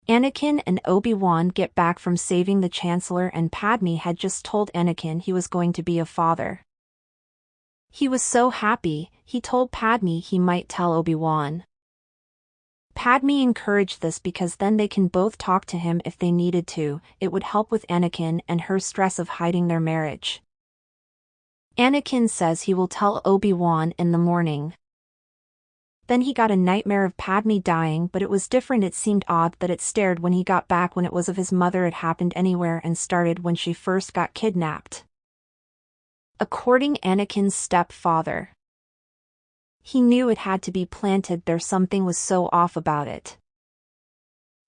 Anakin and Obi-Wan get back from saving the Chancellor, and Padmè had just told Anakin he was going to be a father. He was so happy, he told Padmè he might tell Obi-Wan. Padmè encouraged this because then they can both talk to him if they needed to. It would help with Anakin and her stress of hiding their marriage. Anakin says he will tell Obi-Wan in the morning. Then he got a nightmare of Padmè dying, but it was different. It seemed odd that it stared when he got back when it was of his mother. It happened anywhere and started when she first got kidnapped. According Anakin's stepfather, he knew it had to be planted there. Something was so off about it.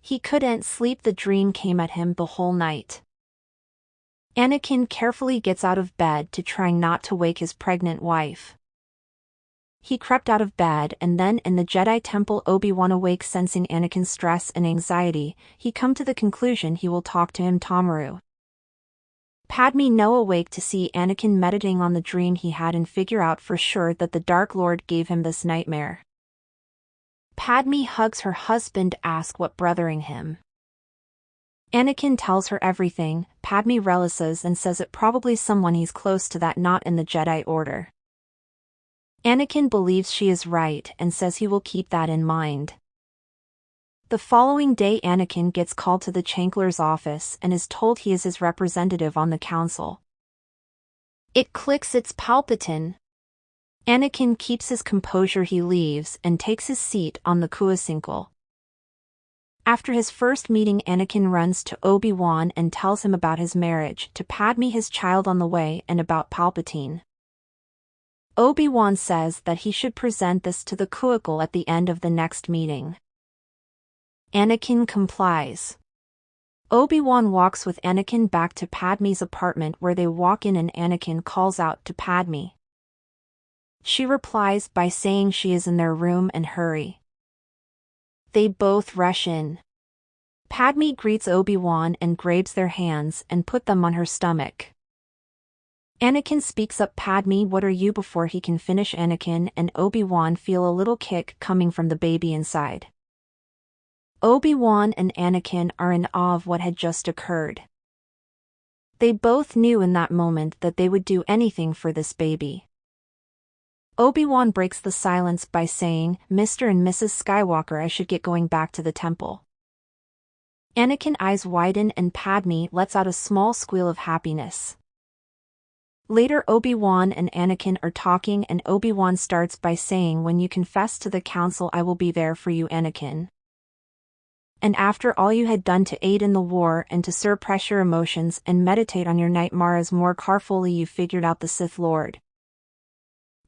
He couldn't sleep. The dream came at him the whole night. Anakin carefully gets out of bed to try not to wake his pregnant wife. He crept out of bed, and then in the Jedi Temple Obi-Wan awakes. Sensing Anakin's stress and anxiety, he come to the conclusion he will talk to him tomorrow. Padmè no awake to see Anakin meditating on the dream he had and figure out for sure that the Dark Lord gave him this nightmare. Padmè hugs her husband, asks what bothering him. Anakin tells her everything. Padmè realizes and says it probably someone he's close to that not in the Jedi Order. Anakin believes she is right and says he will keep that in mind. The following day Anakin gets called to the Chancellor's office and is told he is his representative on the council. It clicks, it's Palpatine. Anakin keeps his composure. He leaves and takes his seat on the Kuasinkel. After his first meeting, Anakin runs to Obi-Wan and tells him about his marriage to Padmè, his child on the way, and about Palpatine. Obi-Wan says that he should present this to the Kuasinkel at the end of the next meeting. Anakin complies. Obi-Wan walks with Anakin back to Padmè's apartment, where they walk in and Anakin calls out to Padmè. She replies by saying she is in their room and hurry. They both rush in. Padmè greets Obi-Wan and grabs their hands and put them on her stomach. Anakin speaks up, Padmè, what are you? Before he can finish, Anakin and Obi-Wan feel a little kick coming from the baby inside. Obi-Wan and Anakin are in awe of what had just occurred. They both knew in that moment that they would do anything for this baby. Obi-Wan breaks the silence by saying, Mr. and Mrs. Skywalker, I should get going back to the temple. Anakin's eyes widen and Padmè lets out a small squeal of happiness. Later Obi-Wan and Anakin are talking and Obi-Wan starts by saying, when you confess to the council I will be there for you, Anakin. And after all you had done to aid in the war and to suppress your emotions and meditate on your nightmares more carefully, you figured out the Sith Lord.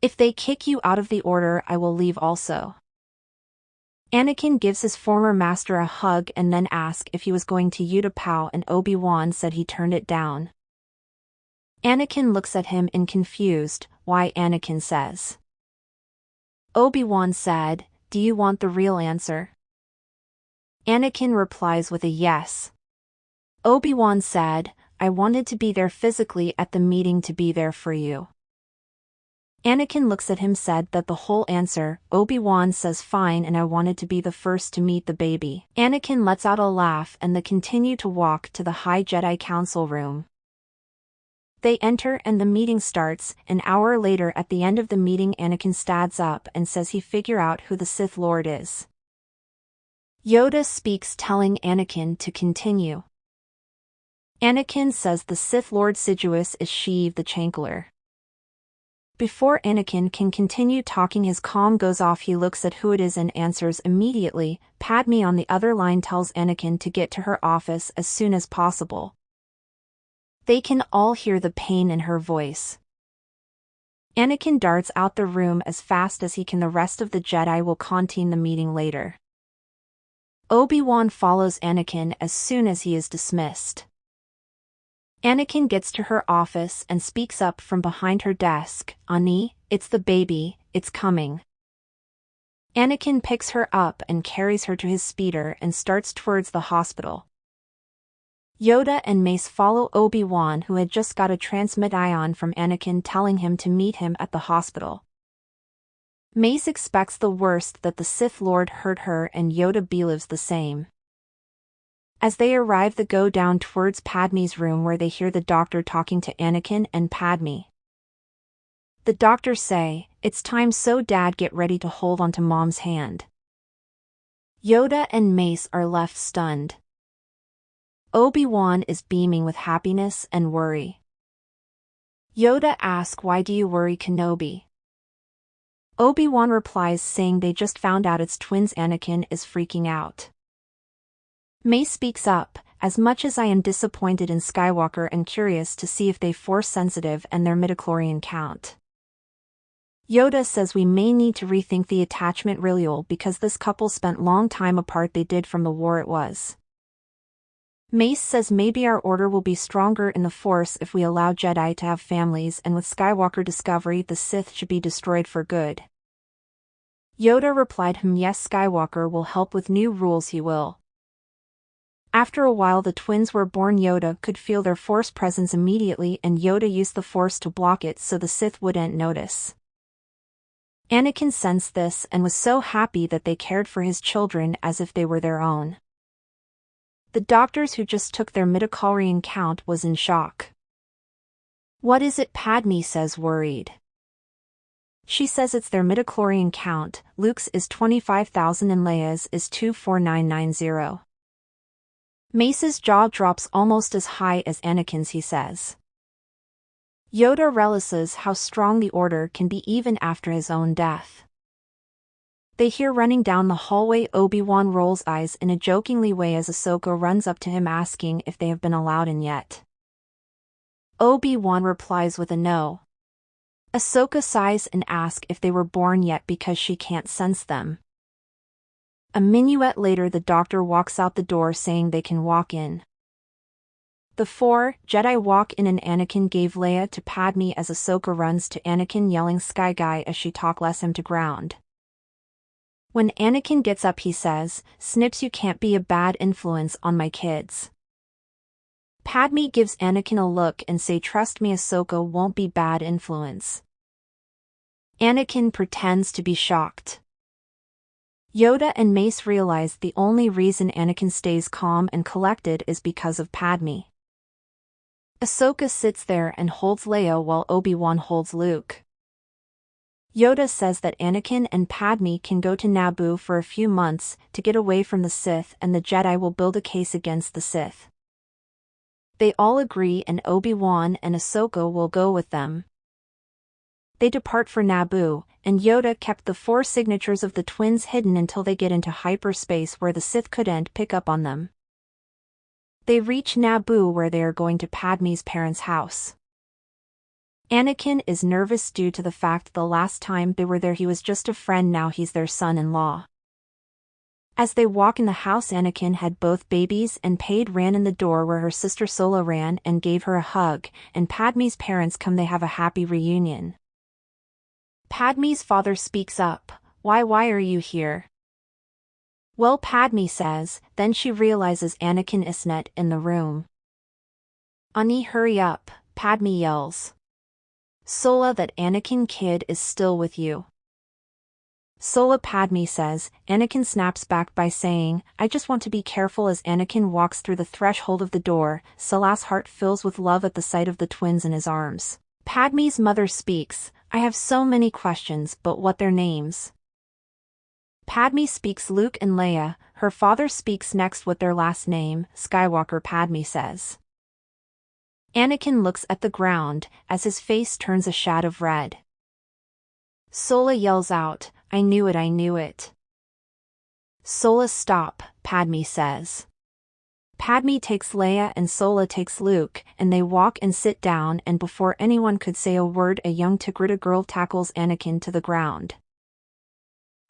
If they kick you out of the Order, I will leave also. Anakin gives his former master a hug and then asks if he was going to Utapau, and Obi-Wan said he turned it down. Anakin looks at him in confused. Why? Anakin says. Obi-Wan said, do you want the real answer? Anakin replies with a yes. Obi-Wan said, I wanted to be there physically at the meeting, to be there for you. Anakin looks at him, said that the whole answer. Obi-Wan says fine, and I wanted to be the first to meet the baby. Anakin lets out a laugh and they continue to walk to the High Jedi Council room. They enter and the meeting starts. An hour later, at the end of the meeting, Anakin stands up and says he figure out who the Sith Lord is. Yoda speaks, telling Anakin to continue. Anakin says the Sith Lord Sidious is Sheev the Chancellor. Before Anakin can continue talking, his comm goes off. He looks at who it is and answers immediately. Padmè on the other line tells Anakin to get to her office as soon as possible. They can all hear the pain in her voice. Anakin darts out the room as fast as he can. The rest of the Jedi will continue the meeting later. Obi-Wan follows Anakin as soon as he is dismissed. Anakin gets to her office and speaks up from behind her desk, Ani, it's the baby, it's coming. Anakin picks her up and carries her to his speeder and starts towards the hospital. Yoda and Mace follow Obi-Wan, who had just got a transmit ion from Anakin telling him to meet him at the hospital. Mace expects the worst, that the Sith Lord hurt her, and Yoda believes the same. As they arrive, they go down towards Padme's room where they hear the doctor talking to Anakin and Padmè. The doctors say, "It's time, so Dad, get ready to hold onto Mom's hand." Yoda and Mace are left stunned. Obi-Wan is beaming with happiness and worry. Yoda asks, "Why do you worry, Kenobi?" Obi-Wan replies saying they just found out it's twins. Anakin is freaking out. Mace speaks up, "As much as I am disappointed in Skywalker and curious to see if they force sensitive and their midichlorian count." Yoda says we may need to rethink the attachment ritual because this couple spent long time apart. They did from the war it was. Mace says maybe our order will be stronger in the Force if we allow Jedi to have families, and with Skywalker discovery the Sith should be destroyed for good. Yoda replied, "Yes, Skywalker will help with new rules, he will." After a while the twins were born. Yoda could feel their Force presence immediately, and Yoda used the Force to block it so the Sith wouldn't notice. Anakin sensed this and was so happy that they cared for his children as if they were their own. The doctors who just took their midichlorian count was in shock. "What is it?" Padmè says, worried. She says it's their midichlorian count. Luke's is 25,000 and Leia's is 24990. Mace's jaw drops, almost as high as Anakin's, he says. Yoda realizes how strong the Order can be even after his own death. They hear running down the hallway. Obi-Wan rolls eyes in a jokingly way as Ahsoka runs up to him asking if they have been allowed in yet. Obi-Wan replies with a no. Ahsoka sighs and asks if they were born yet because she can't sense them. A minuet later the doctor walks out the door saying they can walk in. The four Jedi walk in and Anakin gave Leia to Padmè as Ahsoka runs to Anakin yelling "Sky Guy" as she talks him to ground. When Anakin gets up he says, "Snips, you can't be a bad influence on my kids." Padmè gives Anakin a look and say, "Trust me, Ahsoka won't be bad influence." Anakin pretends to be shocked. Yoda and Mace realize the only reason Anakin stays calm and collected is because of Padmè. Ahsoka sits there and holds Leia while Obi-Wan holds Luke. Yoda says that Anakin and Padmè can go to Naboo for a few months to get away from the Sith, and the Jedi will build a case against the Sith. They all agree and Obi-Wan and Ahsoka will go with them. They depart for Naboo, and Yoda kept the 4 signatures of the twins hidden until they get into hyperspace where the Sith couldn't pick up on them. They reach Naboo where they are going to Padmè's parents' house. Anakin is nervous due to the fact the last time they were there he was just a friend, now he's their son-in-law. As they walk in the house, Anakin had both babies and Padmè ran in the door where her sister Sola ran and gave her a hug, and Padmè's parents come. They have a happy reunion. Padmè's father speaks up, why are you here?" "Well," Padmè says, then she realizes Anakin isn't in the room. "Ani, hurry up," Padmè yells. "Sola, that Anakin kid is still with you." "Sola," Padmè says. Anakin snaps back by saying, "I just want to be careful." As Anakin walks through the threshold of the door, Sola's heart fills with love at the sight of the twins in his arms. Padmè's mother speaks, "I have so many questions, but what their names?" Padmè speaks Luke and Leia. Her father speaks next what their last name, Skywalker, Padmè says. Anakin looks at the ground, as his face turns a shade of red. Sola yells out, I knew it." "Sola, stop," Padmè says. Padmè takes Leia and Sola takes Luke, and they walk and sit down, and before anyone could say a word a young Tigrita girl tackles Anakin to the ground.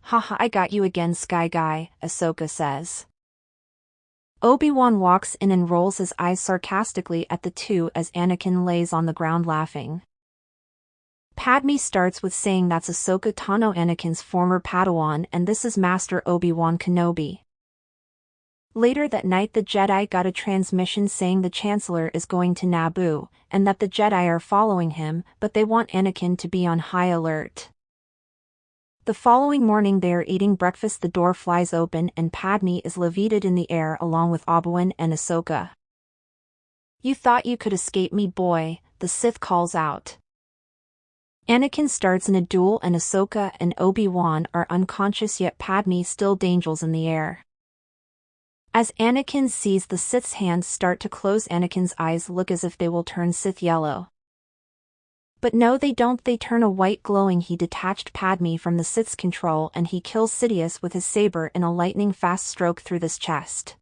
"Haha, I got you again, Sky Guy," Ahsoka says. Obi-Wan walks in and rolls his eyes sarcastically at the two as Anakin lays on the ground laughing. Padmè starts with saying that's Ahsoka Tano, Anakin's former Padawan, and this is Master Obi-Wan Kenobi. Later that night the Jedi got a transmission saying the Chancellor is going to Naboo, and that the Jedi are following him, but they want Anakin to be on high alert. The following morning they are eating breakfast. The door flies open and Padmè is levitated in the air along with Obi-Wan and Ahsoka. "You thought you could escape me, boy," the Sith calls out. Anakin starts in a duel and Ahsoka and Obi-Wan are unconscious, yet Padmè still dangles in the air. As Anakin sees the Sith's hands start to close, Anakin's eyes look as if they will turn Sith yellow. But no, they don't. They turn a white glowing. He detached Padmè from the Sith's control and he kills Sidious with his saber in a lightning-fast stroke through his chest.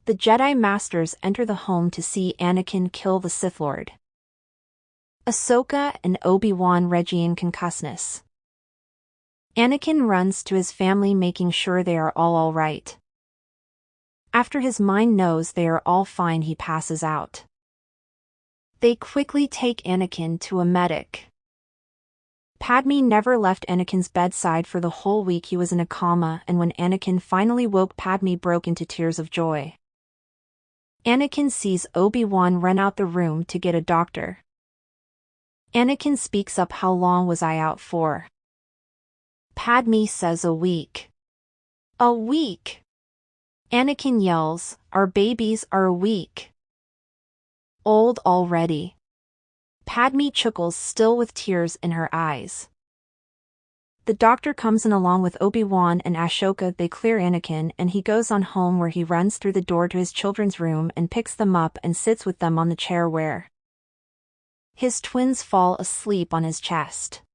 The Jedi Masters enter the home to see Anakin kill the Sith Lord. Ahsoka and Obi-Wan regain consciousness. Anakin runs to his family, making sure they are all right. After his mind knows they are all fine, he passes out. They quickly take Anakin to a medic. Padmè never left Anakin's bedside for the whole week he was in a coma, and when Anakin finally woke, Padmè broke into tears of joy. Anakin sees Obi-Wan run out the room to get a doctor. Anakin speaks up, "How long was I out for?" Padmè says, "A week." "A week?" Anakin yells, "Our babies are a week old already." Padmè chuckles, still with tears in her eyes. The doctor comes in along with Obi-Wan and Ahsoka. They clear Anakin and he goes on home, where he runs through the door to his children's room and picks them up and sits with them on the chair where his twins fall asleep on his chest.